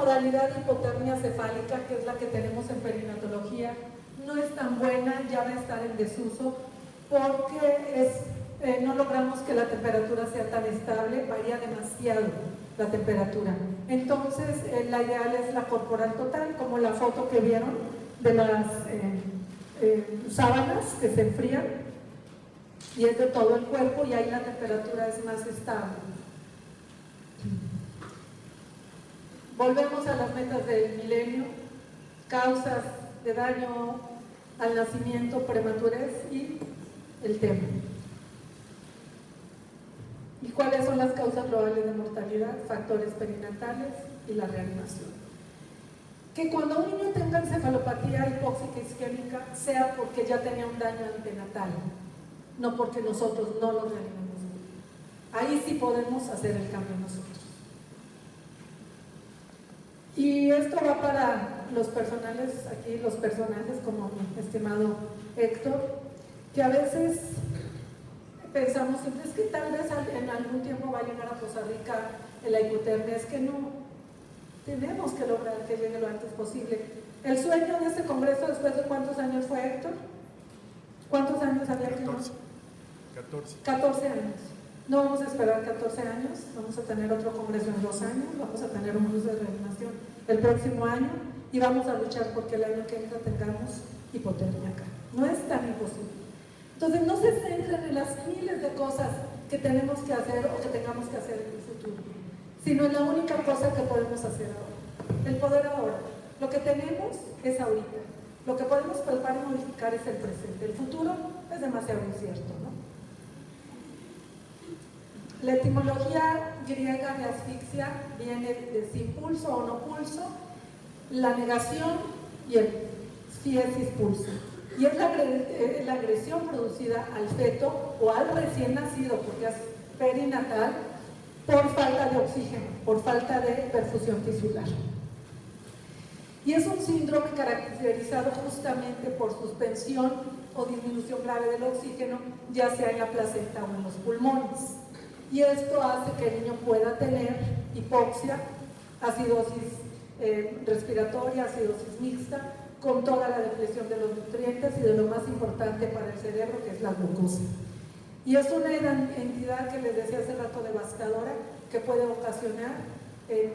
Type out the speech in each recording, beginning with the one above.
modalidad de hipotermia cefálica, que es la que tenemos en perinatología, no es tan buena, ya va a estar en desuso, porque no logramos que la temperatura sea tan estable, varía demasiado la temperatura. Entonces, la ideal es la corporal total, como la foto que vieron de las sábanas que se enfrían, y es de todo el cuerpo, y ahí la temperatura es más estable. Volvemos a las metas del milenio: causas de daño al nacimiento, prematurez y el tema. ¿Y cuáles son las causas globales de mortalidad? Factores perinatales y la reanimación. Que cuando un niño tenga encefalopatía hipóxica isquémica sea porque ya tenía un daño antenatal, no porque nosotros no lo reanimemos. Ahí sí podemos hacer el cambio nosotros. Y esto va para los personales, aquí los personajes como mi estimado Héctor, que a veces pensamos, es que tal vez en algún tiempo va a llegar a Costa Rica la hipotermia. Es que no, tenemos que lograr que llegue lo antes posible. El sueño de este congreso, ¿después de cuántos años fue, Héctor? ¿Cuántos años había? 14 años. No vamos a esperar 14 años, vamos a tener otro congreso en 2 años, vamos a tener un curso de reanimación el próximo año y vamos a luchar porque el año que entra tengamos hipotermia acá. No es tan imposible. Entonces no se centren en las miles de cosas que tenemos que hacer o que tengamos que hacer en el futuro, sino en la única cosa que podemos hacer ahora, el poder ahora. Lo que tenemos es ahorita, lo que podemos palpar y modificar es el presente, el futuro es demasiado incierto, ¿no? La etimología griega de asfixia viene de sin pulso o no pulso, la negación y el fiesis pulso. Y es la agresión producida al feto o al recién nacido, porque es perinatal, por falta de oxígeno, por falta de perfusión tisular. Y es un síndrome caracterizado justamente por suspensión o disminución grave del oxígeno, ya sea en la placenta o en los pulmones. Y esto hace que el niño pueda tener hipoxia, acidosis respiratoria, acidosis mixta, con toda la depresión de los nutrientes y de lo más importante para el cerebro, que es la glucosa. Y es una entidad que les decía hace rato devastadora, que puede ocasionar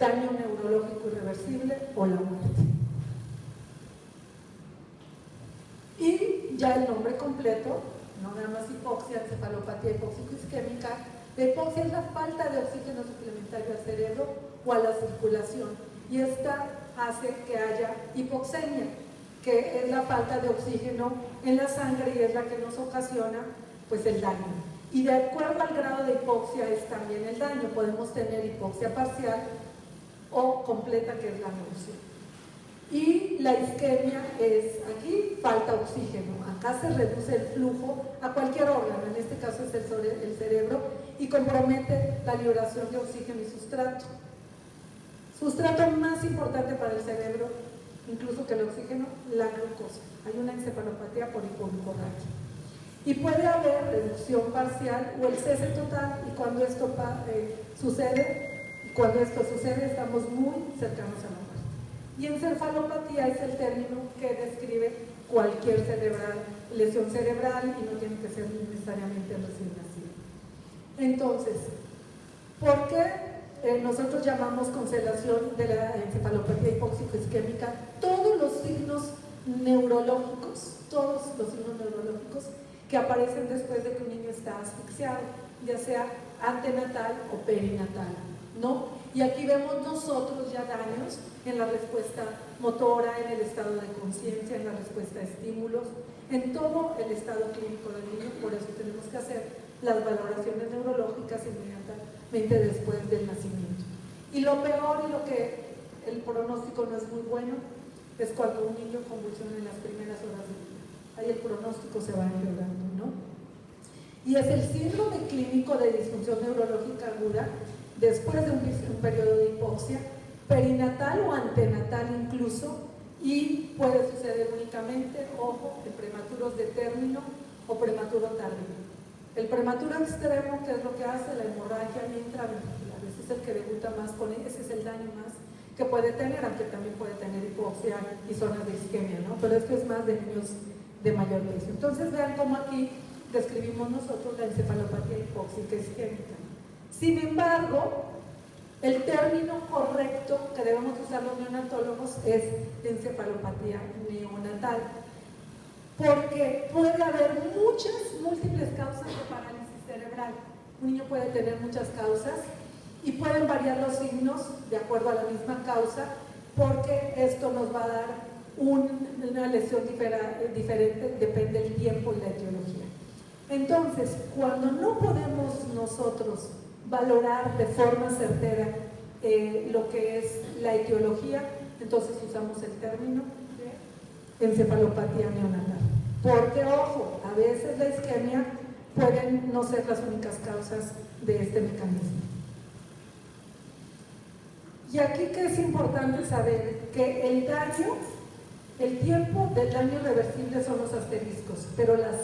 daño neurológico irreversible o la muerte. Y ya el nombre completo, no nada más hipoxia, encefalopatía hipóxico-isquémica. La hipoxia es la falta de oxígeno suplementario al cerebro o a la circulación, y esta hace que haya hipoxemia, que es la falta de oxígeno en la sangre y es la que nos ocasiona pues el daño. Y de acuerdo al grado de hipoxia es también el daño. Podemos tener hipoxia parcial o completa, que es la náusea. Y la isquemia es aquí falta oxígeno. Acá se reduce el flujo a cualquier órgano, en este caso es el cerebro, y compromete la liberación de oxígeno y sustrato. Sustrato más importante para el cerebro, incluso que el oxígeno, la glucosa. Hay una encefalopatía por hipoglucemia. Y puede haber reducción parcial o el cese total, y cuando esto sucede, estamos muy cercanos a la muerte. Y encefalopatía es el término que describe cualquier lesión cerebral y no tiene que ser necesariamente recién nacido. Entonces, ¿por qué nosotros llamamos constelación de la encefalopatía hipóxico-isquémica todos los signos neurológicos que aparecen después de que un niño está asfixiado, ya sea antenatal o perinatal, ¿no? Y aquí vemos nosotros ya daños en la respuesta motora, en el estado de conciencia, en la respuesta a estímulos, en todo el estado clínico del niño. Por eso tenemos que hacer las valoraciones neurológicas inmediatamente después del nacimiento. Y lo peor y lo que el pronóstico no es muy bueno es cuando un niño convulsiona en las primeras horas del día. Ahí el pronóstico se va empeorando, ¿no? Y es el síndrome clínico de disfunción neurológica aguda después de un periodo de hipoxia, perinatal o antenatal incluso, y puede suceder únicamente, ojo, en prematuros de término o prematuro tardío. El prematuro extremo, ¿qué es lo que hace? La hemorragia intraventricular. Ese es el que debuta más con ese es el daño más que puede tener, aunque también puede tener hipoxia y zonas de isquemia, ¿no? Pero esto es más de niños de mayor peso. Entonces vean cómo aquí describimos nosotros la encefalopatía hipóxica isquémica. Sin embargo, el término correcto que debemos usar los neonatólogos es encefalopatía neonatal, porque puede haber múltiples causas de parálisis cerebral. Un niño puede tener muchas causas y pueden variar los signos de acuerdo a la misma causa, porque esto nos va a dar una lesión diferente, depende del tiempo y la etiología. Entonces, cuando no podemos nosotros valorar de forma certera lo que es la etiología, entonces usamos el término de encefalopatía neonatal. Porque, ojo, a veces la isquemia pueden no ser las únicas causas de este mecanismo. Y aquí que es importante saber que el daño, el tiempo del daño irreversible son los asteriscos, pero las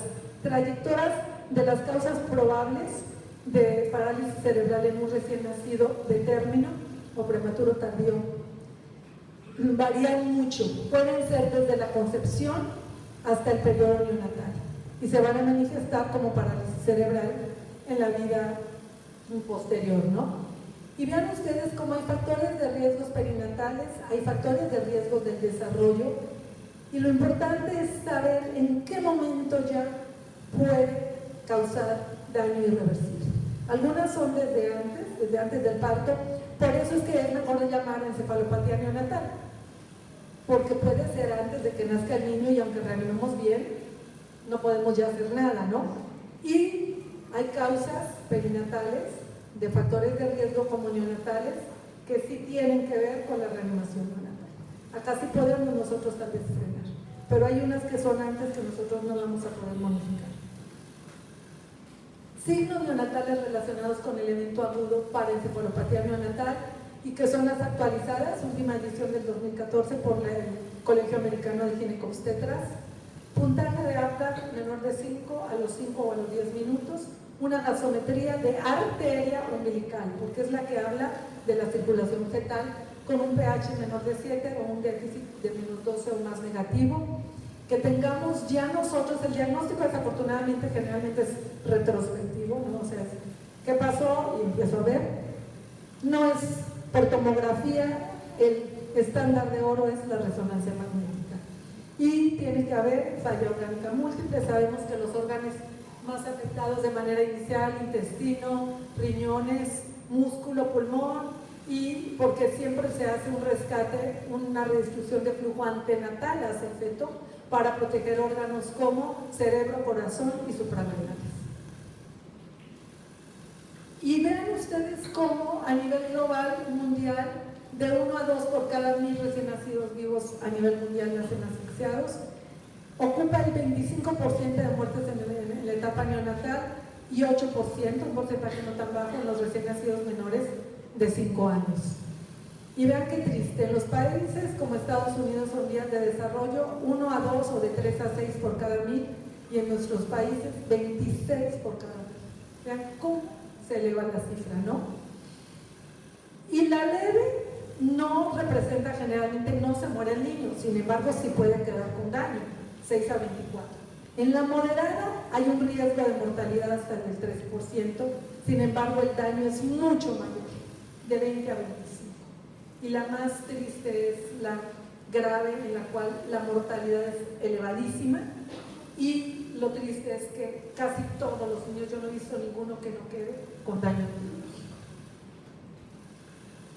trayectorias de las causas probables de parálisis cerebral en un recién nacido de término o prematuro tardío varían mucho. Pueden ser desde la concepción hasta el periodo neonatal y se van a manifestar como parálisis cerebral en la vida posterior, ¿no? Y vean ustedes cómo hay factores de riesgos perinatales, hay factores de riesgos del desarrollo, y lo importante es saber en qué momento ya puede causar daño irreversible. Algunas son desde antes del parto, por eso es que es mejor llamar encefalopatía neonatal, porque puede ser antes de que nazca el niño y aunque reanimemos bien, no podemos ya hacer nada, ¿no? Y hay causas perinatales de factores de riesgo como neonatales que sí tienen que ver con la reanimación neonatal. Acá sí podemos nosotros tal vez frenar, pero hay unas que son antes que nosotros no vamos a poder modificar. Signos neonatales relacionados con el evento agudo para encefalopatía neonatal y que son las actualizadas, última edición del 2014 por el Colegio Americano de Ginecobstetras. Puntaje de Apgar menor de 5 a los 5 o a los 10 minutos, una gasometría de arteria umbilical, porque es la que habla de la circulación fetal, con un pH menor de 7 o un déficit de menos 12 o más negativo. Que tengamos ya nosotros, el diagnóstico desafortunadamente generalmente es retrospectivo, ¿no? O sea, ¿qué pasó? Y empiezo a ver. No es por tomografía, el estándar de oro es la resonancia magnética. Y tiene que haber falla orgánica múltiple. Sabemos que los órganos más afectados de manera inicial, intestino, riñones, músculo, pulmón, y porque siempre se hace un rescate, una redistribución de flujo antenatal hacia el feto para proteger órganos como cerebro, corazón y suprarrenales. Y vean ustedes cómo a nivel global, mundial, de 1 a 2 por cada 1000 recién nacidos vivos a nivel mundial nacen asfixiados, ocupa el 25% de muertes en la etapa neonatal y 8%, un porcentaje no tan bajo, en los recién nacidos menores de 5 años. Y vean qué triste, en los países como Estados Unidos son vías de desarrollo 1 a 2 o de 3 a 6 por cada 1000, y en nuestros países 26 por cada 1000. Vean cómo se eleva la cifra, ¿no? Y la leve no representa, generalmente no se muere el niño, sin embargo sí puede quedar con daño, 6 a 24. En la moderada hay un riesgo de mortalidad hasta del 3%, sin embargo el daño es mucho mayor, de 20 a 25. Y la más triste es la grave, en la cual la mortalidad es elevadísima, y lo triste es que casi todos los niños, yo no he visto ninguno que no quede con daño neurológico,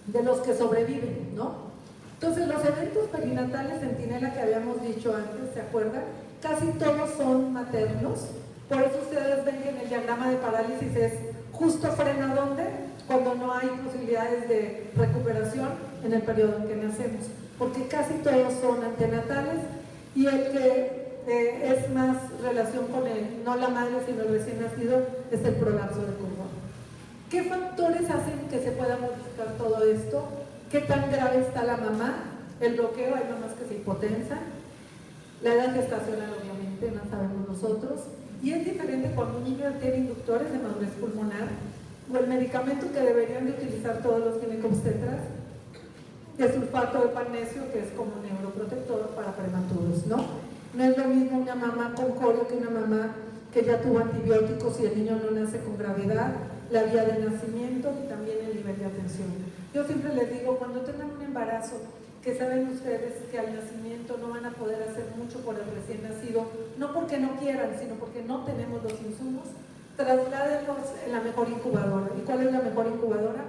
de los que sobreviven, ¿no? Entonces los eventos perinatales centinela que habíamos dicho antes, ¿se acuerdan? Casi todos son maternos, por eso ustedes ven que en el diagrama de parálisis es justo frena ¿dónde? Cuando no hay posibilidades de recuperación en el periodo en que nacemos, porque casi todos son antenatales, y el que es más relación con el, no la madre sino el recién nacido, es el prolapso del cordón. ¿Qué factores hacen que se pueda modificar todo esto? ¿Qué tan grave está la mamá? El bloqueo, hay mamás que se hipotensan, la edad gestacional obviamente, no sabemos nosotros, y es diferente cuando un niño tiene inductores de madurez pulmonar, o el medicamento que deberían de utilizar todos los ginecobstetras de sulfato de magnesio, que es como neuroprotector para prematuros, ¿no? No es lo mismo una mamá con corio que una mamá que ya tuvo antibióticos y el niño no nace con gravedad, la vía de nacimiento y también el nivel de atención. Yo siempre les digo, cuando tengan un embarazo, que saben ustedes que al nacimiento no van a poder hacer mucho por el recién nacido, no porque no quieran, sino porque no tenemos los insumos, trasládenlos en la mejor incubadora. ¿Y cuál es la mejor incubadora?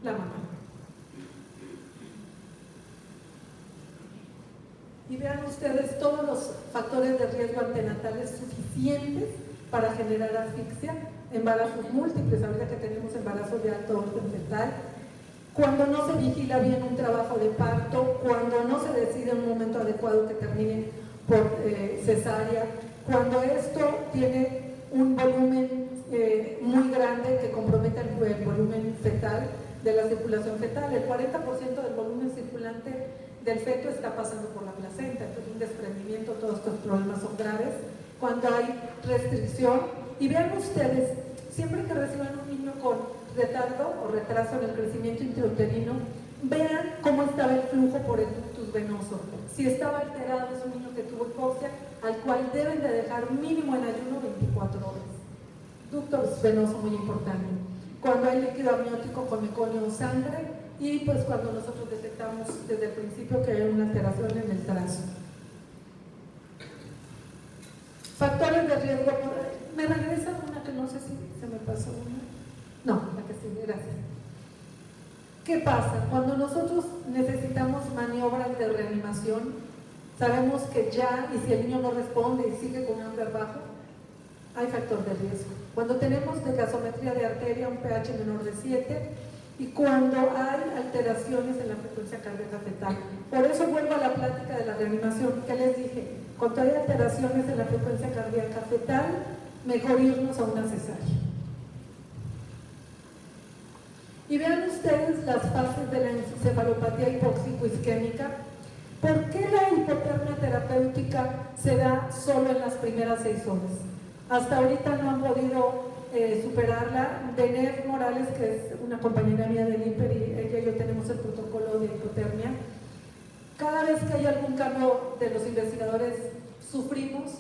La mamá. Y vean ustedes todos los factores de riesgo antenatales suficientes para generar asfixia, embarazos múltiples, ahorita que tenemos embarazos de alto orden fetal, cuando no se vigila bien un trabajo de parto, cuando no se decide en un momento adecuado que termine por cesárea, cuando esto tiene un volumen muy grande que compromete el volumen fetal, de la circulación fetal. El 40% del volumen circulante del feto está pasando por la placenta, entonces un desprendimiento, todos estos problemas son graves. Cuando hay restricción, y vean ustedes, siempre que reciban un niño con retardo o retraso en el crecimiento intrauterino, vean cómo estaba el flujo por el ductus venoso. Si estaba alterado, es un niño que tuvo hipoxia, al cual deben de dejar mínimo en ayuno 24 horas. Ductus venoso muy importante. Cuando hay líquido amniótico con meconio o sangre, y pues cuando nosotros detectamos desde el principio que hay una alteración en el trazo. Factores de riesgo. ¿Me regresa una que no sé si se me pasó una? No, la que sí, gracias. ¿Qué pasa? Cuando nosotros necesitamos maniobras de reanimación, sabemos que ya, y si el niño no responde y sigue con hambre bajo, hay factor de riesgo. Cuando tenemos de gasometría de arteria, un pH menor de 7, y cuando hay alteraciones en la frecuencia cardíaca fetal. Por eso vuelvo a la plática de la reanimación que les dije, cuando hay alteraciones en la frecuencia cardíaca fetal, mejor irnos a una cesárea. Y vean ustedes las fases de la encefalopatía hipóxico-isquémica. ¿Por qué la hipotermia terapéutica se da solo en las primeras 6 horas? Hasta ahorita no han podido superarla. Denef Morales, que es una compañera mía del INPER, y ella y yo tenemos el protocolo de hipotermia. Cada vez que hay algún cambio de los investigadores, sufrimos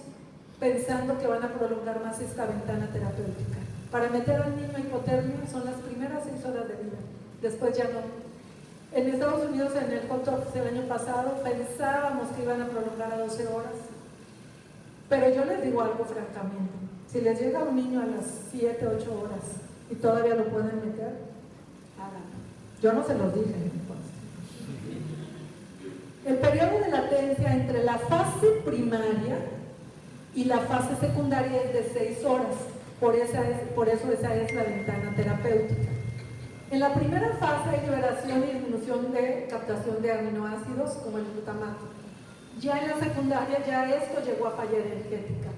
pensando que van a prolongar más esta ventana terapéutica. Para meter al niño a hipotermia son las primeras 6 horas de vida, después ya no. En Estados Unidos, en el Hot del año pasado, pensábamos que iban a prolongar a 12 horas, pero yo les digo algo francamente, si les llega un niño a las 7, 8 horas y todavía lo pueden meter, háganlo. Yo no se los dije entonces. El periodo de latencia entre la fase primaria y la fase secundaria es de 6 horas, por eso esa es la ventana terapéutica. En la primera fase hay liberación y disminución de captación de aminoácidos como el glutamato. Ya en la secundaria ya esto llegó a falla energética.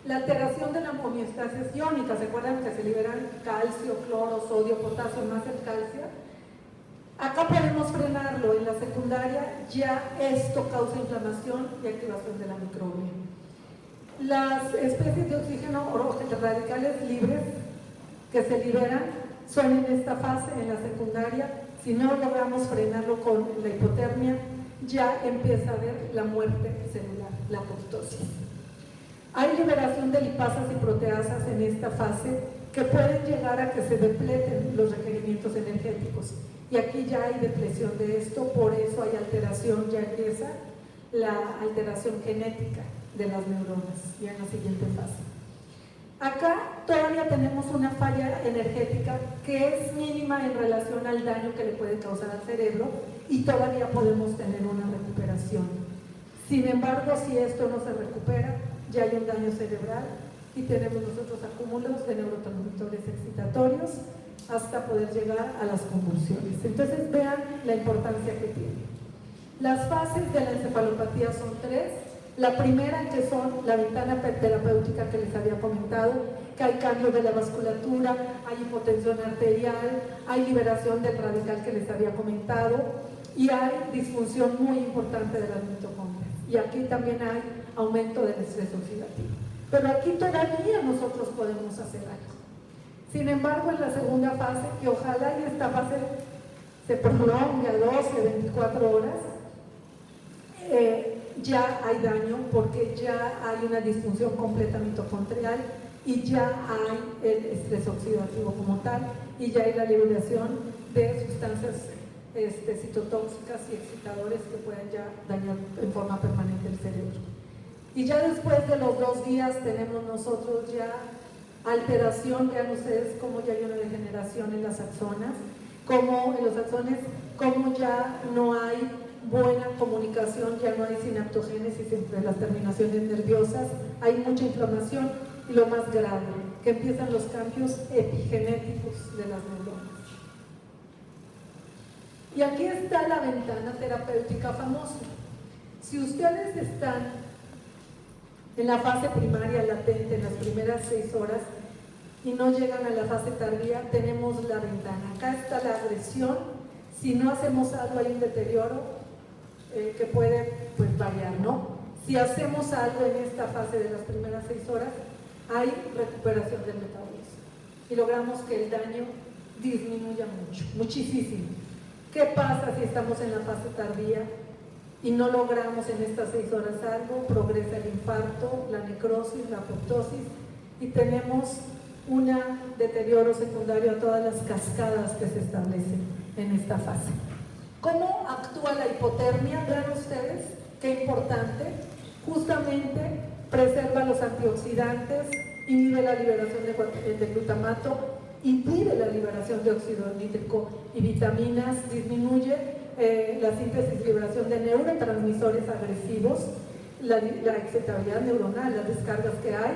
La alteración de la homeostasis iónica, ¿se acuerdan que se liberan calcio, cloro, sodio, potasio, más el calcio? Acá podemos frenarlo. En la secundaria ya esto causa inflamación y activación de la microbia. Las especies de oxígeno o radicales libres que se liberan son en esta fase, en la secundaria. Si no logramos frenarlo con la hipotermia, ya empieza a haber la muerte celular, la apoptosis. Hay liberación de lipasas y proteasas en esta fase que pueden llegar a que se depleten los requerimientos energéticos. Y aquí ya hay depresión de esto, por eso hay alteración, ya empieza la alteración genética de las neuronas, ya en la siguiente fase. Acá todavía tenemos una falla energética que es mínima en relación al daño que le puede causar al cerebro y todavía podemos tener una recuperación. Sin embargo, si esto no se recupera, ya hay un daño cerebral y tenemos nosotros acúmulos de neurotransmisores excitatorios hasta poder llegar a las convulsiones. Entonces vean la importancia que tiene. Las fases de la encefalopatía son 3. La primera, que son la ventana terapéutica que les había comentado, que hay cambio de la vasculatura, hay hipotensión arterial, hay liberación del radical que les había comentado y hay disfunción muy importante de las mitocondrias. Y aquí también hay aumento del estrés oxidativo. Pero aquí todavía nosotros podemos hacer algo. Sin embargo, en la segunda fase, que ojalá y esta fase se prolonga 12, 24 horas, ya hay daño porque ya hay una disfunción completa mitocondrial y ya hay el estrés oxidativo como tal y ya hay la liberación de sustancias citotóxicas y excitadores que pueden ya dañar en forma permanente el cerebro. Y ya después de los 2 días tenemos nosotros ya alteración, vean ustedes cómo ya hay una degeneración en las axonas, como en los axones, como ya no hay buena comunicación, ya no hay sinaptogénesis entre las terminaciones nerviosas, hay mucha inflamación y lo más grave, que empiezan los cambios epigenéticos de las neuronas. Y aquí está la ventana terapéutica famosa. Si ustedes están en la fase primaria latente, en las primeras 6 horas, y no llegan a la fase tardía, tenemos la ventana. Acá está la agresión. Si no hacemos algo, hay un deterioro que puede variar, ¿no? Si hacemos algo en esta fase de las primeras 6 horas, hay recuperación del metabolismo y logramos que el daño disminuya mucho, muchísimo. ¿Qué pasa si estamos en la fase tardía y no logramos en estas 6 horas algo? Progresa el infarto, la necrosis, la apoptosis y tenemos un deterioro secundario a todas las cascadas que se establecen en esta fase. ¿Cómo actúa la hipotermia? Vean ustedes qué importante. Justamente preserva los antioxidantes, inhibe la liberación de glutamato, impide la liberación de óxido nítrico y vitaminas, disminuye la síntesis y liberación de neurotransmisores agresivos, la excitabilidad neuronal, las descargas que hay,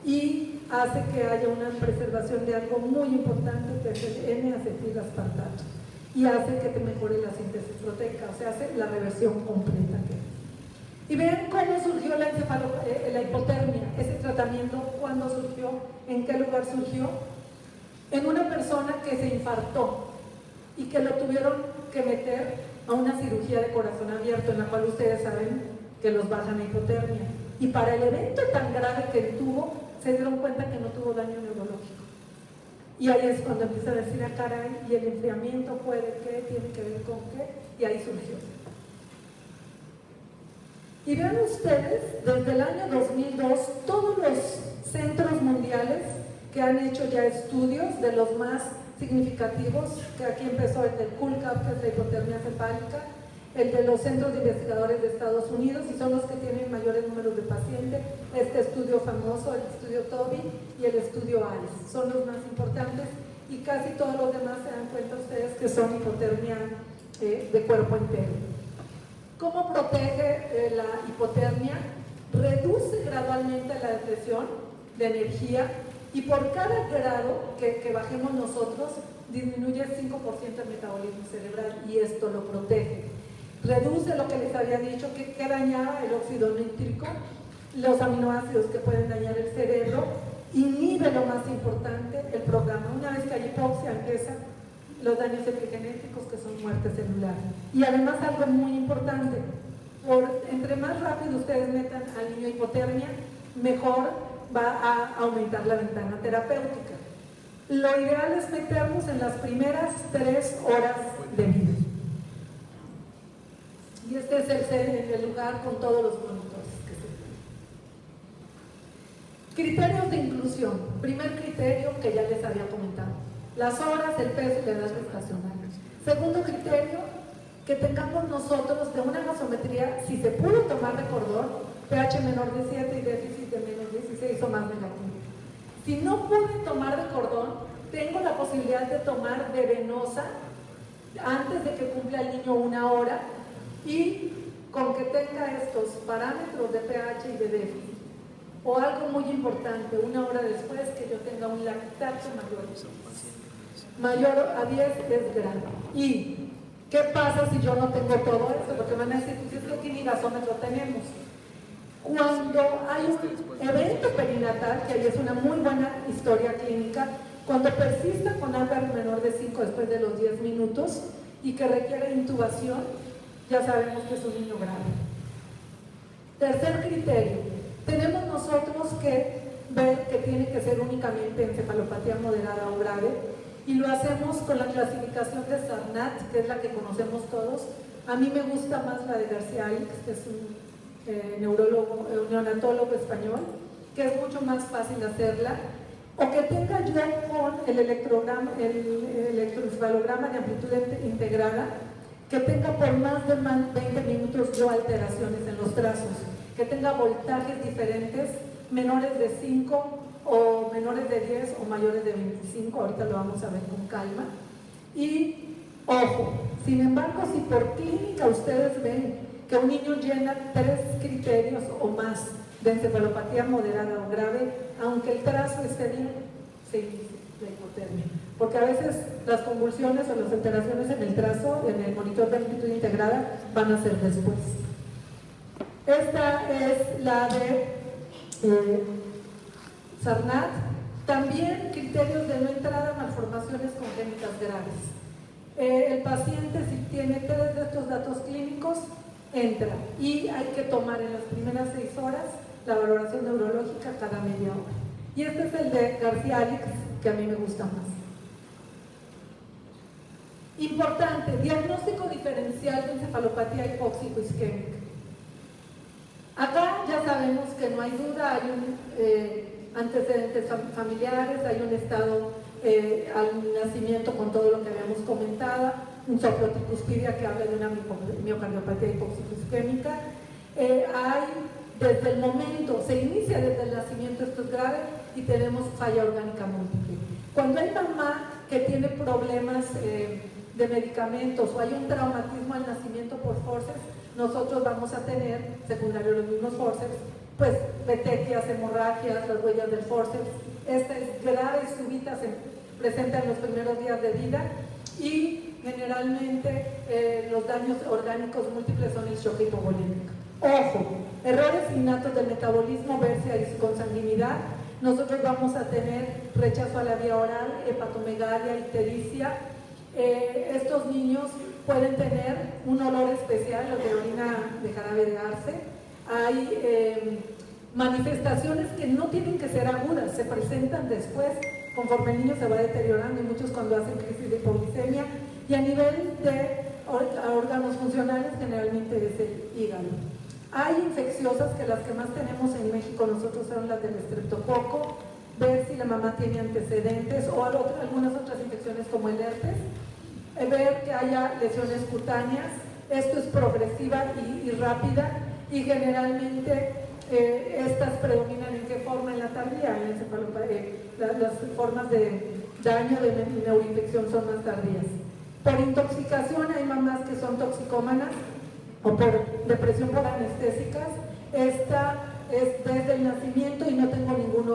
y hace que haya una preservación de algo muy importante que es el N-acetilaspartato y hace que te mejore la síntesis proteica, o sea, hace la reversión completa. Y vean cómo surgió la hipotermia, ese tratamiento, cuándo surgió, en qué lugar surgió, en una persona que se infartó y que lo tuvieron que meter a una cirugía de corazón abierto, en la cual ustedes saben que los bajan a hipotermia. Y para el evento tan grave que tuvo, se dieron cuenta que no tuvo daño neurológico. Y ahí es cuando empieza a decir, ah, caray, y el enfriamiento puede que, tiene que ver con qué, y ahí surgió. Y vean ustedes, desde el año 2002, todos los centros mundiales que han hecho ya estudios de los más significativos, que aquí empezó el del CULCAP, que es la hipotermia cefálica, el de los centros de investigadores de Estados Unidos, y son los que tienen mayores números de pacientes, este estudio famoso, el estudio TOBI y el estudio AIS, son los más importantes, y casi todos los demás se dan cuenta ustedes que son hipotermia de cuerpo entero. ¿Cómo protege la hipotermia? Reduce gradualmente la depresión de energía y por cada grado que bajemos nosotros disminuye el 5% el metabolismo cerebral y esto lo protege. Reduce lo que les había dicho que dañaba el óxido nítrico, los aminoácidos que pueden dañar el cerebro, inhibe lo más importante, el programa. Una vez que hay hipoxia empieza los daños epigenéticos que son muerte celular. Y además algo muy importante, entre más rápido ustedes metan al niño hipotermia, mejor va a aumentar la ventana terapéutica. Lo ideal es meternos en las primeras 3 horas de vida. Y este es el lugar con todos los monitores que se tienen. Criterios de inclusión. Primer criterio que ya les había comentado. Las horas, el peso y la edad gestacional. Segundo criterio, que tengamos nosotros de una gasometría, si se pudo tomar de cordón, pH menor de 7 y déficit de menos 16 o más negativo. Si no pude tomar de cordón, tengo la posibilidad de tomar de venosa antes de que cumpla el niño 1 hora y con que tenga estos parámetros de pH y de déficit. O algo muy importante, 1 hora después que yo tenga un lactato mayor a 10 es grave. ¿Y qué pasa si yo no tengo todo eso? Porque van a decir, pues es que aquí ni gasómetro tenemos. Cuando hay un evento perinatal, que ahí es una muy buena historia clínica, cuando persista con Apgar menor de 5 después de los 10 minutos y que requiere intubación, ya sabemos que es un niño grave. Tercer criterio, tenemos nosotros que ver que tiene que ser únicamente encefalopatía moderada o grave y lo hacemos con la clasificación de Sarnat, que es la que conocemos todos. A mí me gusta más la de García Alix, que es un neurólogo, neonatólogo español, que es mucho más fácil hacerla, o que tenga yo con el electroencefalograma de amplitud integrada, que tenga por más de 20 minutos yo alteraciones en los trazos, que tenga voltajes diferentes, menores de 5 o menores de 10 o mayores de 25, ahorita lo vamos a ver con calma. Y ojo, sin embargo, si por clínica ustedes ven que un niño llena 3 criterios o más de encefalopatía moderada o grave, aunque el trazo esté bien, se inicia la hipotermia. Porque a veces las convulsiones o las alteraciones en el trazo, en el monitor de amplitud integrada, van a ser después. Esta es la de Sarnat. También criterios de no entrada, malformaciones congénitas graves. El paciente, si tiene 3 de estos datos clínicos, entra y hay que tomar en las primeras 6 horas la valoración neurológica cada media hora. Y este es el de García Alix, que a mí me gusta más. Importante, diagnóstico diferencial de encefalopatía hipóxico-isquémica. Acá ya sabemos que no hay duda, hay antecedentes familiares, hay un estado al nacimiento con todo lo que habíamos comentado, un soploticuspidia que habla de una miocardiopatía hipóxico-isquémica. Hay desde el momento, se inicia desde el nacimiento, esto es grave, y tenemos falla orgánica múltiple. Cuando hay mamá que tiene problemas de medicamentos o hay un traumatismo al nacimiento por forceps, nosotros vamos a tener, secundario a los mismos forceps, pues petequias, hemorragias, las huellas del forceps. Esta es grave y súbita, se presenta en los primeros días de vida y generalmente los daños orgánicos múltiples son el choque hipovolémico. Ojo, errores innatos del metabolismo, ver si hay consanguinidad. Nosotros vamos a tener rechazo a la vía oral, hepatomegalia, ictericia. Estos niños pueden tener un olor especial, la de orina de jarabe de arce. Hay manifestaciones que no tienen que ser agudas, se presentan después conforme el niño se va deteriorando y muchos cuando hacen crisis de hipoglicemia, y a nivel de órganos funcionales generalmente es el hígado. Hay infecciosas que las que más tenemos en México nosotros son las del estreptococo, ver si la mamá tiene antecedentes o algunas otras infecciones como el herpes, ver que haya lesiones cutáneas. Esto es progresiva y rápida y generalmente estas predominan en qué forma, en la tardía, en las formas de daño de neuroinfección son más tardías. Por intoxicación hay mamás que son toxicómanas o por depresión por anestésicas. Esta es desde el nacimiento y no tengo ningún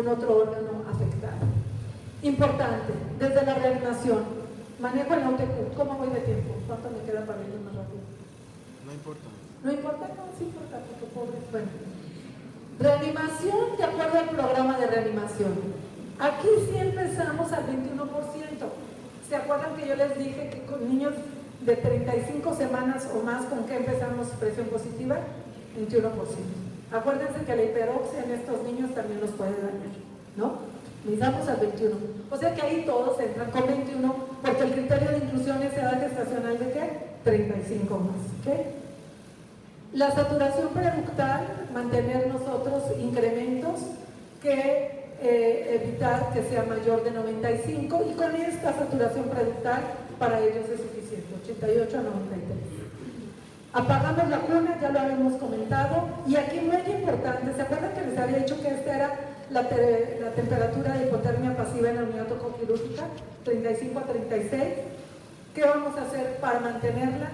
otro órgano afectado. Importante, desde la reanimación, manejo el UTQ. ¿Cómo voy de tiempo? ¿Cuánto me queda para ir más rápido? No importa. ¿No importa? No, sí importa, porque pobre. Bueno, reanimación de acuerdo al programa de reanimación. Aquí sí empezamos al 21%. ¿Se acuerdan que yo les dije que con niños de 35 semanas o más, ¿con qué empezamos presión positiva? 21%. Acuérdense que la hiperoxia en estos niños también los puede dañar, ¿no? Empezamos al 21. O sea que ahí todos entran con 21, porque el criterio de inclusión es edad gestacional de ¿qué? 35 más, ¿ok? La saturación preductal, mantener nosotros incrementos que evitar que sea mayor de 95, y con esta saturación preductal para ellos es suficiente, 88 a 93. Apagamos la cuna, ya lo habíamos comentado, y aquí muy importante, ¿se acuerdan que les había dicho que esta era la temperatura de hipotermia pasiva en la unidad tocoquirúrgica, 35 a 36? ¿Qué vamos a hacer para mantenerla?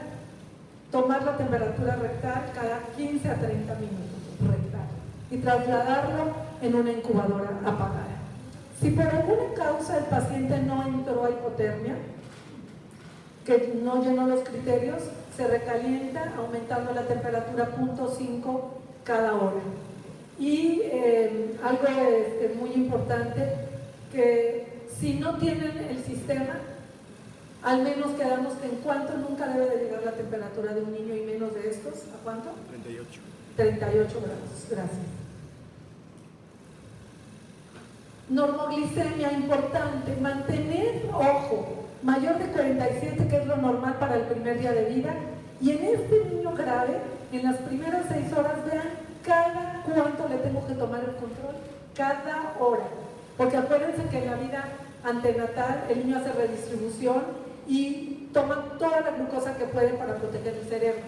Tomar la temperatura rectal cada 15 a 30 minutos, rectal, y trasladarlo en una incubadora apagada. Si por alguna causa el paciente no entró a hipotermia, que no llenó los criterios, se recalienta aumentando la temperatura 0.5 cada hora. Y algo muy importante, que si no tienen el sistema, al menos quedamos en cuánto nunca debe de llegar la temperatura de un niño y menos de estos, ¿a cuánto? 38. 38 grados, gracias. Normoglicemia, importante, mantener, ojo, mayor de 47, que es lo normal para el primer día de vida. Y en este niño grave, en las primeras 6 horas, vean cada cuánto le tengo que tomar el control, cada hora. Porque acuérdense que en la vida antenatal el niño hace redistribución y toma toda la glucosa que puede para proteger el cerebro.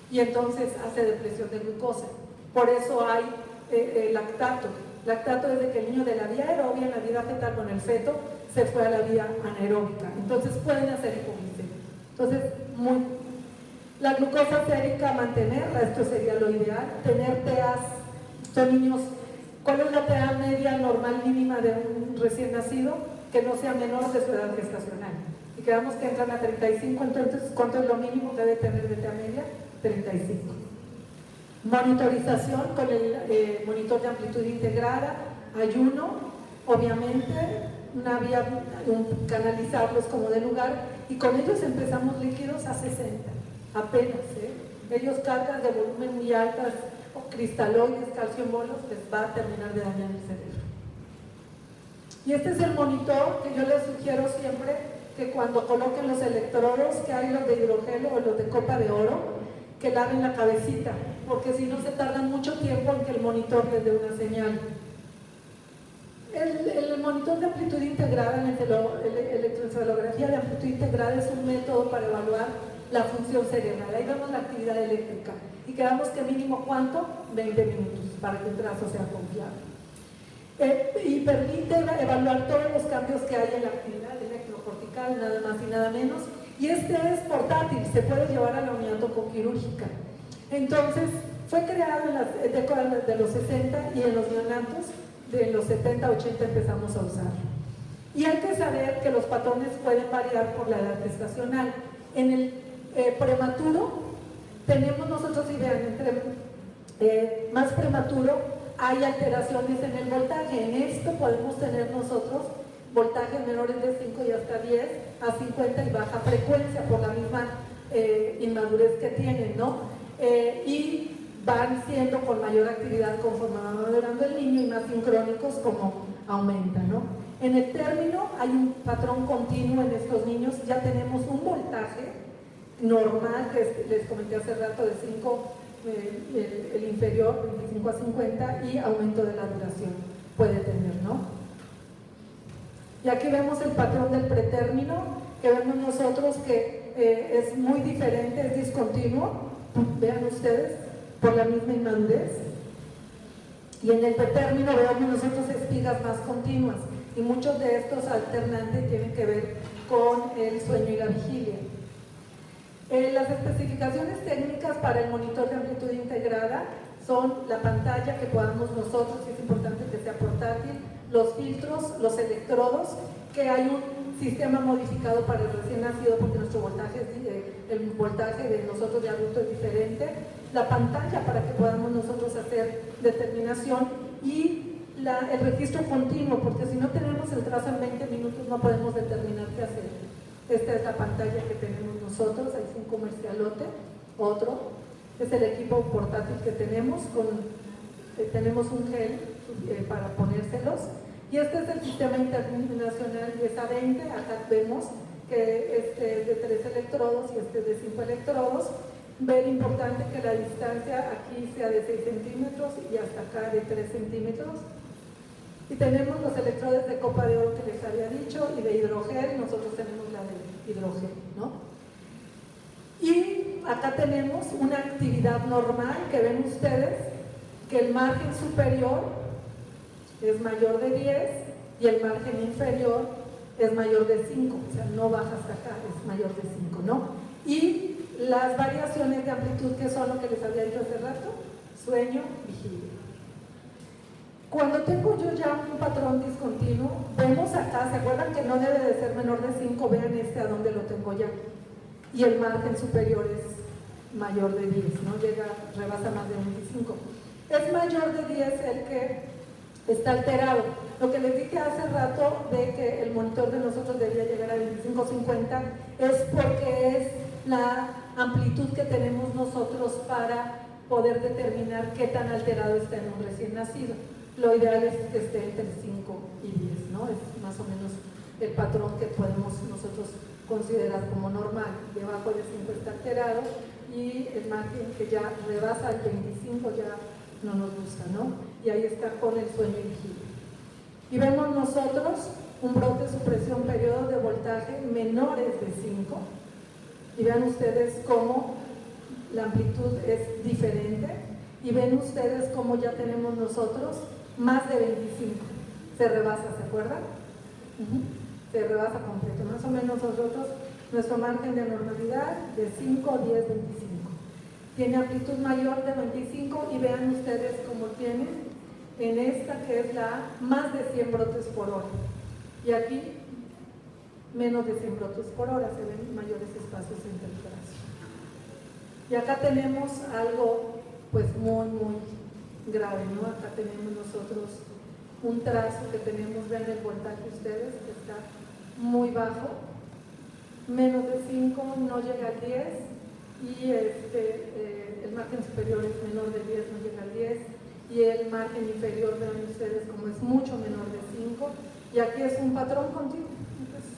Y entonces hace depresión de glucosa. Por eso hay lactato. Lactato es de que el niño de la vía aerobia en la vida fetal con el feto se fue a la vía anaeróbica. Entonces pueden hacer hipoglicemia. Entonces, la glucosa sérica mantenerla, esto sería lo ideal. Tener TAs, son niños, ¿cuál es la TA media normal mínima de un recién nacido? Que no sea menor de su edad gestacional. Y quedamos que entran a 35, entonces, ¿cuánto es lo mínimo que debe tener de TA media? 35. Monitorización con el monitor de amplitud integrada, ayuno, obviamente, una vía, canalizarlos como de lugar, y con ellos empezamos líquidos a 60, apenas, ellos cargas de volumen muy altas, o cristaloides, calcio en bolos, les va a terminar de dañar el cerebro. Y este es el monitor que yo les sugiero siempre, que cuando coloquen los electrodos, que hay los de hidrogel o los de copa de oro, que laven la cabecita, porque si no se tardan mucho tiempo en que el monitor les dé una señal. El monitor de amplitud integrada, la electroencefalografía de amplitud integrada, es un método para evaluar la función cerebral. Ahí vemos la actividad eléctrica y quedamos que mínimo ¿cuánto? 20 minutos para que el trazo sea confiable. Y permite evaluar todos los cambios que hay en la actividad electrocortical, nada más y nada menos. Y este es portátil, se puede llevar a la unidad oncoquirúrgica. Entonces, fue creado en las décadas de los 60 y en los neonatos de los 70, 80 empezamos a usarlo. Y hay que saber que los patrones pueden variar por la edad gestacional. En el prematuro, tenemos nosotros, y vean, entre más prematuro hay alteraciones en el voltaje. En esto podemos tener nosotros voltajes menores de 5 y hasta 10 a 50 y baja frecuencia por la misma inmadurez que tienen, ¿no? Y van siendo con mayor actividad conforme va madurando el niño y más sincrónicos como aumenta, ¿no? En el término hay un patrón continuo en estos niños, ya tenemos un voltaje normal, que les comenté hace rato, de 5, el inferior, 25 a 50, y aumento de la duración puede tener, ¿no? Y aquí vemos el patrón del pretérmino, que vemos nosotros que es muy diferente, es discontinuo, vean ustedes, por la misma inmadurez. Y en el pretérmino vemos nosotros espigas más continuas, y muchos de estos alternantes tienen que ver con el sueño y la vigilia. Las especificaciones técnicas para el monitor de amplitud integrada son la pantalla que podamos nosotros, y es importante que sea portátil, los filtros, los electrodos, que hay un sistema modificado para el recién nacido porque nuestro voltaje, el voltaje de nosotros de adulto es diferente, la pantalla para que podamos nosotros hacer determinación y el registro continuo, porque si no tenemos el trazo en 20 minutos no podemos determinar qué hacer. Esta es la pantalla que tenemos nosotros, ahí es un comercialote, otro, es el equipo portátil que tenemos, tenemos un gel para ponérselos. Y este es el sistema internacional IESA 20, acá vemos que este es de 3 electrodos y este es de 5 electrodos. Ver importante que la distancia aquí sea de 6 centímetros y hasta acá de 3 centímetros. Y tenemos los electrodos de copa de oro que les había dicho y de hidrogel, nosotros tenemos la de hidrogel, ¿no? Y acá tenemos una actividad normal que ven ustedes, que el margen superior es mayor de 10 y el margen inferior es mayor de 5, o sea, no baja hasta acá, es mayor de 5, ¿no? Y las variaciones de amplitud, que son lo que les había dicho hace rato, sueño, vigilia. Cuando tengo yo ya un patrón discontinuo, vemos acá, ¿se acuerdan que no debe de ser menor de 5? Vean a dónde lo tengo ya. Y el margen superior es mayor de 10, ¿no? Rebasa más de 25. Es mayor de 10 el que está alterado. Lo que les dije hace rato de que el monitor de nosotros debía llegar a 25-50 es porque es la amplitud que tenemos nosotros para poder determinar qué tan alterado está en un recién nacido. lo ideal es que esté entre 5 y 10, ¿no? Es más o menos el patrón que podemos nosotros considerar como normal. Debajo de 5 está alterado y el margen que ya rebasa el 25 ya no nos gusta, ¿no? Y ahí está con el sueño elegible. Y vemos nosotros un brote, supresión, periodos de voltaje menores de 5. Y vean ustedes cómo la amplitud es diferente. Y ven ustedes cómo ya tenemos nosotros más de 25. Se rebasa, ¿se acuerdan? Se rebasa completo. Más o menos nosotros, nuestro margen de normalidad de 5, 10, 25. Tiene amplitud mayor de 25 y vean ustedes cómo tiene en esta que es la más de 100 brotes por hora. Y aquí menos de 100 brotes por hora, se ven mayores espacios entre el trazo. Y acá tenemos algo pues muy grave, ¿no? Acá tenemos nosotros un trazo que tenemos, vean el voltaje ustedes, que está muy bajo, menos de 5, no llega al 10, y el margen superior es menor de 10, no llega al 10, y el margen inferior, vean ustedes como es mucho menor de 5, y aquí es un patrón continuo. Entonces,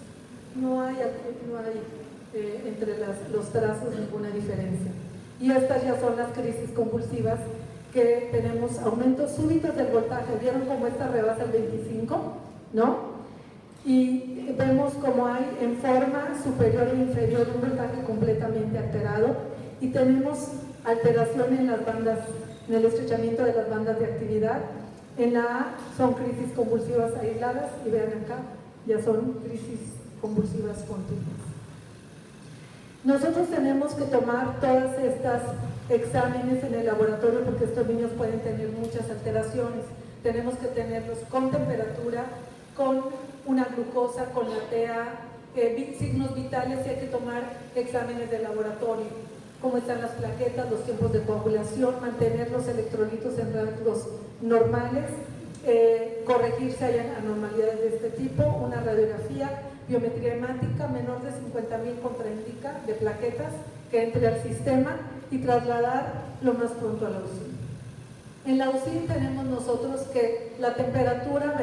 no hay entre los trazos ninguna diferencia. Y estas ya son las crisis convulsivas, que tenemos aumentos súbitos del voltaje. ¿Vieron cómo esta rebasa el 25? ¿No? Y vemos como hay en forma superior e inferior un voltaje completamente alterado, y tenemos alteración en las bandas, en el estrechamiento de las bandas de actividad. En la A son crisis convulsivas aisladas, y vean acá, ya son crisis convulsivas continuas. Nosotros tenemos que tomar todas estas exámenes en el laboratorio porque estos niños pueden tener muchas alteraciones. Tenemos que tenerlos con temperatura, con una glucosa, con la TEA, signos vitales, y hay que tomar exámenes de laboratorio, cómo están las plaquetas, los tiempos de coagulación, mantener los electrolitos en rangos normales, corregir si hay anormalidades de este tipo, una radiografía, biometría hemática menor de 50.000 contraindica de plaquetas que entre al sistema, y trasladar lo más pronto a la UCI. En la UCI tenemos nosotros que la temperatura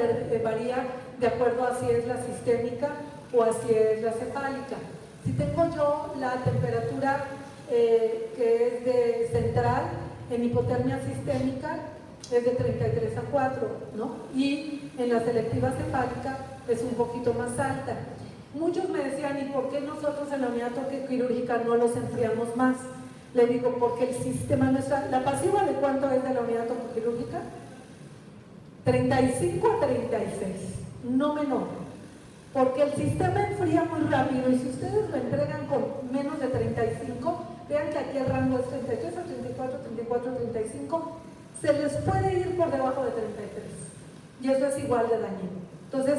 varía de acuerdo a si es la sistémica o a si es la cefálica. Si tengo yo la temperatura que es de central, en hipotermia sistémica es de 33 a 4, ¿no? Y en la selectiva cefálica es un poquito más alta. Muchos me decían, ¿y por qué nosotros en la unidad quirúrgica no los enfriamos más? Le digo, porque el sistema nuestra, la pasiva de cuánto es de la unidad quirúrgica, 35 a 36, no menor, porque el sistema enfría muy rápido, y si ustedes lo entregan con menos de 35, vean que aquí el rango es 33 a 34, 34 a 35, se les puede ir por debajo de 33, y eso es igual de dañino. Entonces,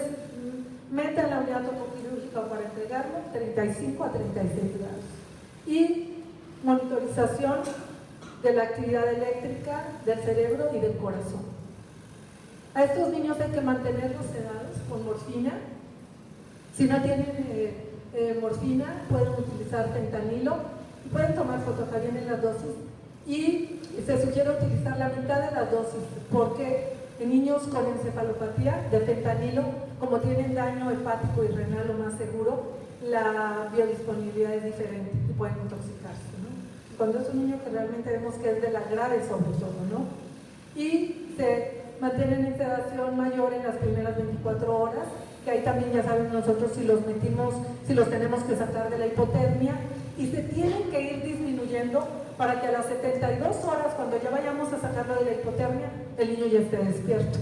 metan la unidad quirúrgica para entregarlo 35 a 36 grados. Y monitorización de la actividad eléctrica del cerebro y del corazón. A estos niños hay que mantenerlos sedados con morfina. Si no tienen morfina, pueden utilizar fentanilo, pueden tomar fotocarión en las dosis, y se sugiere utilizar la mitad de las dosis, porque en niños con encefalopatía de fentanilo, como tienen daño hepático y renal, lo más seguro, la biodisponibilidad es diferente y pueden intoxicarse, ¿no? Cuando es un niño que realmente vemos que es de la grave sobre todo, ¿no? Y se mantienen en sedación mayor en las primeras 24 horas, que ahí también ya saben nosotros si los metimos, si los tenemos que sacar de la hipotermia, y se tienen que ir disminuyendo para que a las 72 horas, cuando ya vayamos a sacarlo de la hipotermia, el niño ya esté despierto.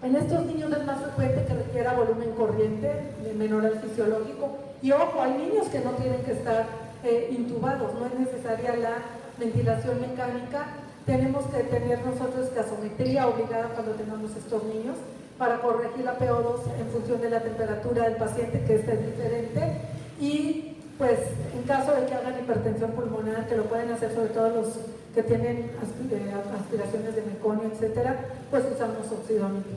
En estos niños es más frecuente que requiera volumen corriente menor al fisiológico, y ojo, hay niños que no tienen que estar intubados, no es necesaria la ventilación mecánica. Tenemos que tener nosotros gasometría obligada cuando tengamos estos niños para corregir la PO2 en función de la temperatura del paciente, que esta es diferente, y pues en caso de que hagan hipertensión pulmonar, que lo pueden hacer sobre todo los que tienen aspiraciones de meconio, etcétera, pues usamos oxidómetro,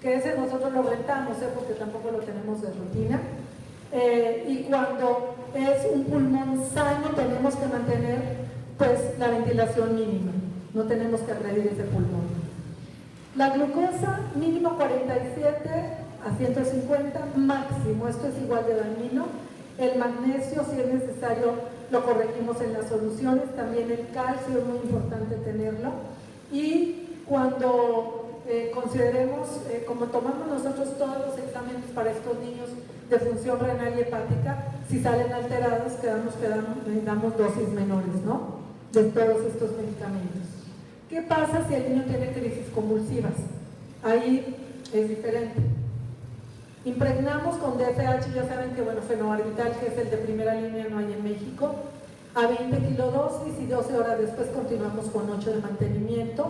que ese nosotros lo rentamos, porque tampoco lo tenemos de rutina. Y cuando es un pulmón sano, tenemos que mantener pues la ventilación mínima. no tenemos que agredir ese pulmón. La glucosa, mínimo 47 a 150, máximo, esto es igual de dañino. El magnesio, si es necesario, lo corregimos en las soluciones. También el calcio es muy importante tenerlo. Y cuando consideremos, como tomamos nosotros todos los exámenes para estos niños de función renal y hepática, si salen alterados, damos dosis menores, ¿no?, de todos estos medicamentos. ¿Qué pasa si el niño tiene crisis convulsivas? Ahí es diferente. Impregnamos con DFH, ya saben que, bueno, fenobarbital, que es el de primera línea, no hay en México, a 20 kilodosis y 12 horas después continuamos con 8 de mantenimiento.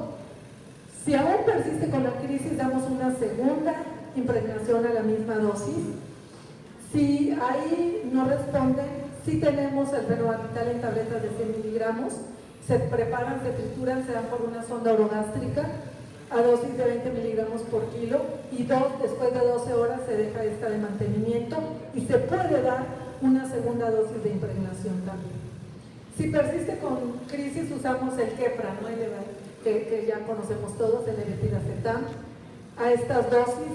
Si aún persiste con la crisis, damos una segunda impregnación a la misma dosis. Si ahí no responden, sí tenemos el fenobarbital en tabletas de 100 miligramos, se preparan, se trituran, se dan por una sonda orogástrica a dosis de 20 miligramos por kilo y después de 12 horas se deja esta de mantenimiento y se puede dar una segunda dosis de impregnación también. Si persiste con crisis, usamos el Keppra, ¿no?, que ya conocemos todos, el levetiracetam, a estas dosis.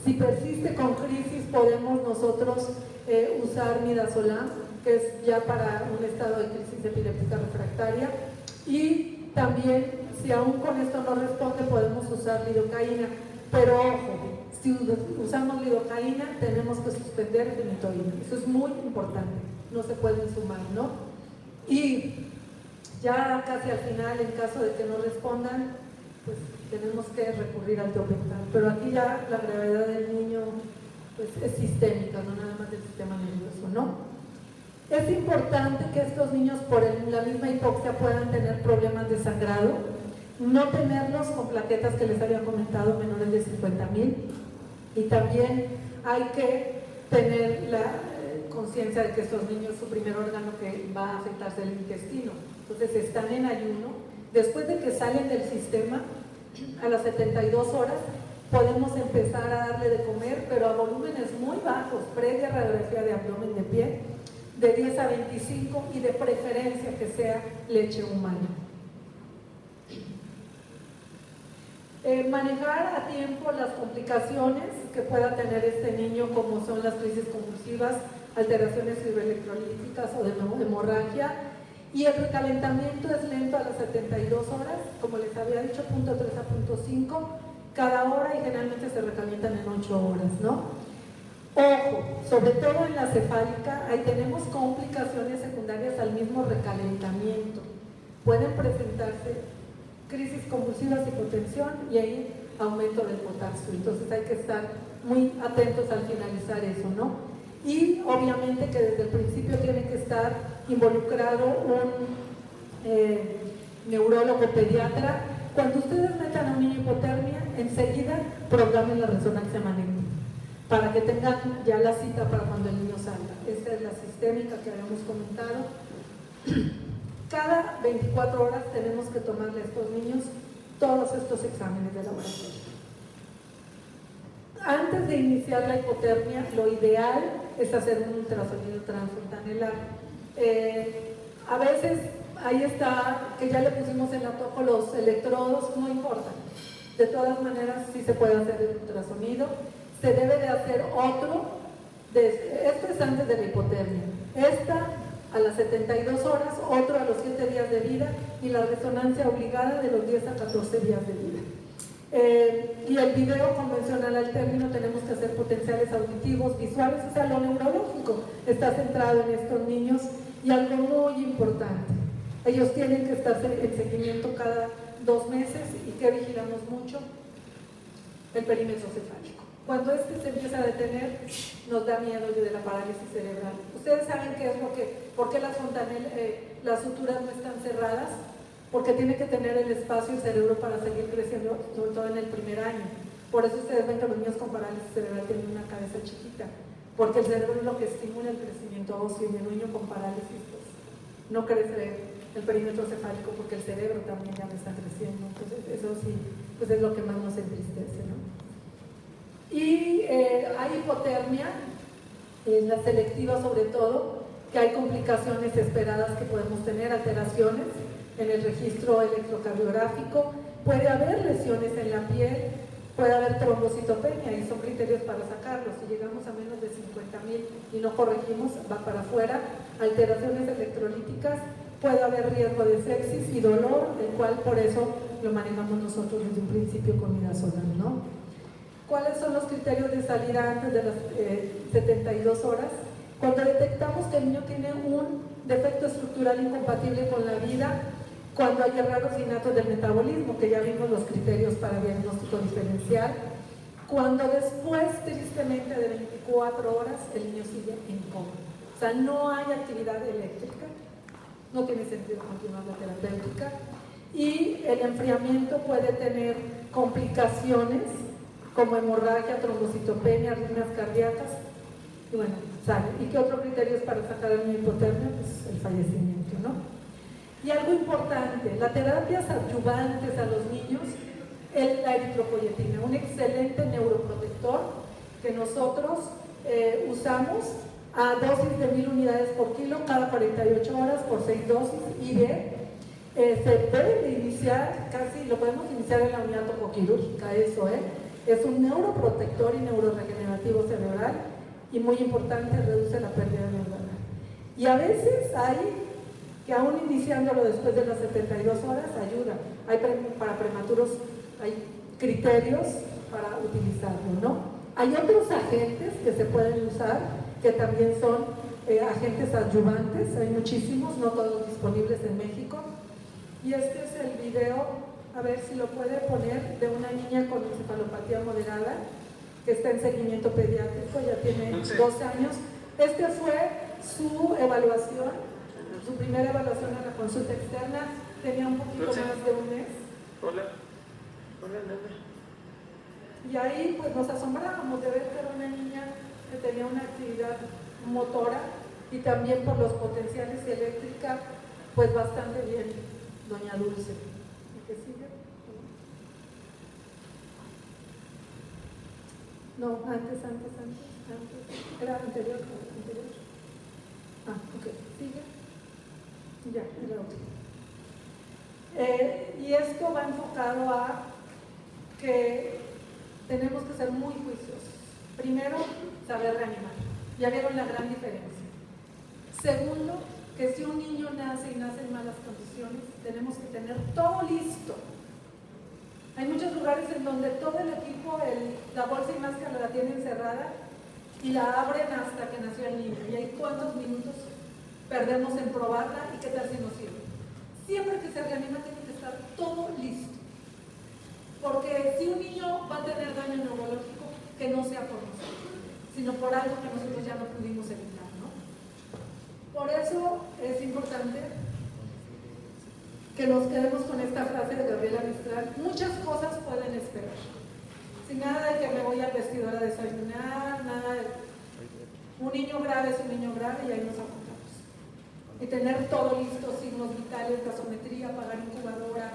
Si persiste con crisis, podemos nosotros usar midazolam, que es ya para un estado de crisis epiléptica refractaria, y también, si aún con esto no responde, podemos usar lidocaína, pero ojo, si usamos lidocaína tenemos que suspender el fenitoína, eso es muy importante, no se pueden sumar, ¿no? Y ya casi al final, en caso de que no respondan, pues tenemos que recurrir al tiopental, pero aquí ya la gravedad del niño pues es sistémica, no nada más del sistema nervioso, ¿no? Es importante que estos niños por la misma hipoxia puedan tener problemas de sangrado, no tenerlos con plaquetas que les había comentado menores de 50,000, y también hay que tener la conciencia de que estos niños, su primer órgano que va a afectarse el intestino, entonces están en ayuno. Después de que salen del sistema, a las 72 horas podemos empezar a darle de comer, pero a volúmenes muy bajos, previa radiografía de abdomen de pie, de 10 a 25 y de preferencia que sea leche humana. Manejar a tiempo las complicaciones que pueda tener este niño, como son las crisis convulsivas, alteraciones hidroelectrolíticas o de hemorragia, y el recalentamiento es lento a las 72 horas, como les había dicho, punto 3 a punto 5 cada hora, y generalmente se recalientan en 8 horas, ¿no? Ojo, sobre todo en la cefálica, ahí tenemos complicaciones secundarias al mismo recalentamiento. Pueden presentarse crisis convulsivas, hipotensión y ahí aumento del potasio. Entonces hay que estar muy atentos al finalizar eso, ¿no? Y obviamente que desde el principio tiene que estar involucrado un neurólogo pediatra. Cuando ustedes metan a un niño hipotermia, enseguida programen la resonancia magnética para que tengan ya la cita para cuando el niño salga. Esta es la sistémica que habíamos comentado. Cada 24 horas tenemos que tomarle a estos niños todos estos exámenes de laboratorio. Antes de iniciar la hipotermia, lo ideal es hacer un ultrasonido transfontanelar. A veces, ahí está, que ya le pusimos en la toco los electrodos, no importa. De todas maneras, sí se puede hacer el ultrasonido. Se debe de hacer otro, esto es antes de la hipotermia, esta a las 72 horas, otro a los 7 días de vida y la resonancia obligada de los 10 a 14 días de vida. Y el video convencional al término tenemos que hacer potenciales auditivos, visuales, o sea, lo neurológico está centrado en estos niños. Y algo muy importante, ellos tienen que estar en seguimiento cada 2 meses. ¿Y que vigilamos mucho? El perímetro cefálico. Cuando este se empieza a detener, nos da miedo de la parálisis cerebral. Ustedes saben qué es por qué las suturas no están cerradas, porque tiene que tener el espacio el cerebro para seguir creciendo, sobre todo en el primer año. Por eso ustedes ven que los niños con parálisis cerebral tienen una cabeza chiquita, porque el cerebro es lo que estimula el crecimiento óseo, y el niño con parálisis pues, no crece el perímetro cefálico porque el cerebro también ya no está creciendo. Entonces eso sí, pues es lo que más nos entristece, ¿no? Y hay hipotermia, en la selectiva sobre todo, que hay complicaciones esperadas que podemos tener, alteraciones. en el registro electrocardiográfico, puede haber lesiones en la piel, puede haber trombocitopenia y son criterios para sacarlos. Si llegamos a menos de 50,000 y no corregimos, va para afuera. Alteraciones electrolíticas, puede haber riesgo de sepsis y dolor, el cual por eso lo manejamos nosotros desde un principio con midazolam, ¿no? ¿Cuáles son los criterios de salida antes de las 72 horas? Cuando detectamos que el niño tiene un defecto estructural incompatible con la vida, cuando hay errores innatos del metabolismo, que ya vimos los criterios para diagnóstico diferencial, cuando después, tristemente, de 24 horas, el niño sigue en coma. O sea, no hay actividad eléctrica, no tiene sentido continuar la terapéutica, y el enfriamiento puede tener complicaciones como hemorragia, trombocitopenia, arritmias cardíacas, y bueno, sale. ¿Y qué otro criterio es para sacar el niño hipotermia? Pues el fallecimiento, ¿no? Y algo importante, las terapias adyuvantes a los niños es la eritropoyetina, un excelente neuroprotector que nosotros usamos a dosis de 1000 unidades por kilo cada 48 horas por 6 dosis IV. Se debe iniciar, casi lo podemos iniciar en la unidad tocoquirúrgica, eso, es un neuroprotector y neuroregenerativo cerebral y muy importante, reduce la pérdida neuronal. Y a veces hay que aún iniciándolo después de las 72 horas ayuda. Hay para prematuros, hay criterios para utilizarlo, ¿no? Hay otros agentes que se pueden usar, que también son agentes adyuvantes, hay muchísimos, no todos disponibles en México. Y este es el video, a ver si lo puede poner, de una niña con encefalopatía moderada, que está en seguimiento pediátrico, ya tiene 12 años. Este fue su evaluación. Su primera evaluación a la consulta externa, tenía un poquito más de un mes. Hola, nena. Y ahí pues nos asombrábamos de ver que era una niña que tenía una actividad motora y también por los potenciales eléctrica, pues bastante bien, doña Dulce. ¿Y qué sigue? No, antes. Era anterior. Ah, ok, sigue. Ya, el otro. Y esto va enfocado a que tenemos que ser muy juiciosos. Primero, saber reanimar. Ya vieron la gran diferencia. Segundo, que si un niño nace y nace en malas condiciones, tenemos que tener todo listo. Hay muchos lugares en donde todo el equipo, la bolsa y máscara la tienen encerrada y la abren hasta que nació el niño. ¿Y hay cuántos minutos perdemos en probarla y qué tal si nos sirve? Siempre que se reanima tiene que estar todo listo. Porque si un niño va a tener daño neurológico, que no sea por nosotros, sino por algo que nosotros ya no pudimos evitar, ¿no? Por eso es importante que nos quedemos con esta frase de Gabriela Mistral: muchas cosas pueden esperar. Sin nada de que me voy al vestidor a desayunar, nada de... Un niño grave es un niño grave y ahí nos apuntamos. Y tener todo listo, signos vitales, gasometría, pagar incubadora,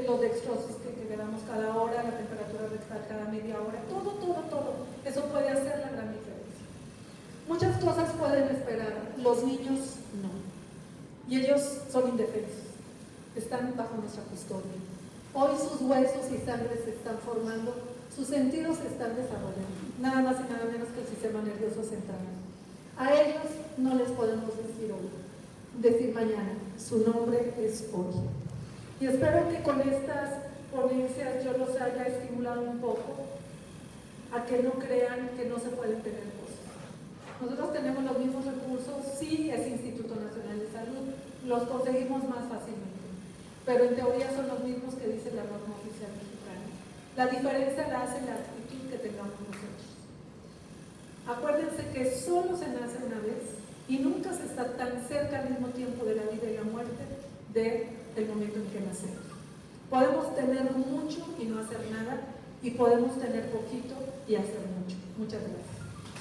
los dextrosis que le damos cada hora, la temperatura rectal cada media hora, todo. Eso puede hacer la gran diferencia. Muchas cosas pueden esperar, los niños no. Y ellos son indefensos, están bajo nuestra custodia. Hoy sus huesos y sangre se están formando, sus sentidos se están desarrollando, nada más y nada menos que el sistema nervioso central. A ellos no les podemos decir hoy, decir mañana, su nombre es hoy. Y espero que con estas ponencias yo los haya estimulado un poco a que no crean que no se pueden tener cosas. Nosotros tenemos los mismos recursos, sí es Instituto Nacional de Salud, los conseguimos más fácilmente, pero en teoría son los mismos que dice la norma oficial mexicana. La diferencia la hace la actitud que tengamos nosotros. Acuérdense que solo se nace una vez y nunca se está tan cerca al mismo tiempo de la vida y la muerte del momento en que nacemos. Podemos tener mucho y no hacer nada, y podemos tener poquito y hacer mucho. Muchas gracias.